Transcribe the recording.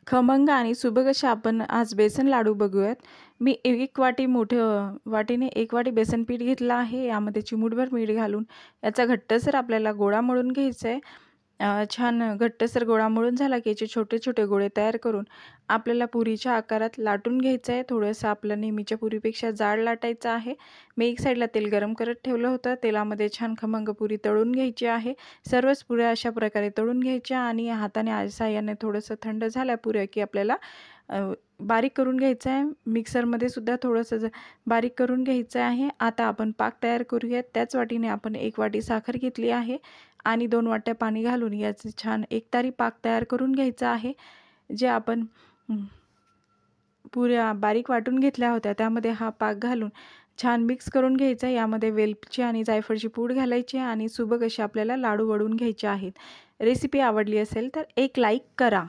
खमंग आणि सुबक असे आपण आज बेसन लाडू बघूयात. मी 1 वाटी वाटीने 1 वाटी बेसन पीठ घेतलं आहे. यामध्ये चिमूटभर मीठ घालून याचा घट्टसर आपल्याला गोळा मळून घ्यायचा आहे. छान घट्टसर गोळा मळून झाला की याचे छोटे-छोटे गोळे तयार करून आपल्याला पुरीच्या आकारात लाटून घ्यायचं आहे. थोडंसं आपलं नेहमीच्या पुरीपेक्षा जाड लाटायचं आहे. मी एक साईडला तेल गरम करत ठेवलं होतं. तेलामध्ये छान खमंग पुरी तळून घ्यायची आहे. सर्वच पुऱ्या अशा प्रकारे तळून घ्यायच्या आणि हाताने साहाय्याने थोडंसं थंड झाल्या पुऱ्या की आपल्याला बारीक करून घ्यायचं आहे. मिक्सरमध्ये सुद्धा थोडंसं बारीक करून घ्यायचं आहे. आता आपण पाक तयार करूयात. त्याच वाटीने आपण 1 वाटी साखर घेतली आहे आणि 2 वाट्या पाणी घालून याचे छान एकतारी पाक तयार करून घ्यायचा आहे. जे आपण पुऱ्या बारीक वाटून घेतल्या होत्या त्यामध्ये हा पाक घालून छान मिक्स करून घ्यायचा. यामध्ये वेलची आणि जायफळची पूड घालायची आणि सुबक असे आपल्याला लाडू वळून घ्यायचे आहेत. रेसिपी आवडली असेल तर एक लाईक करा.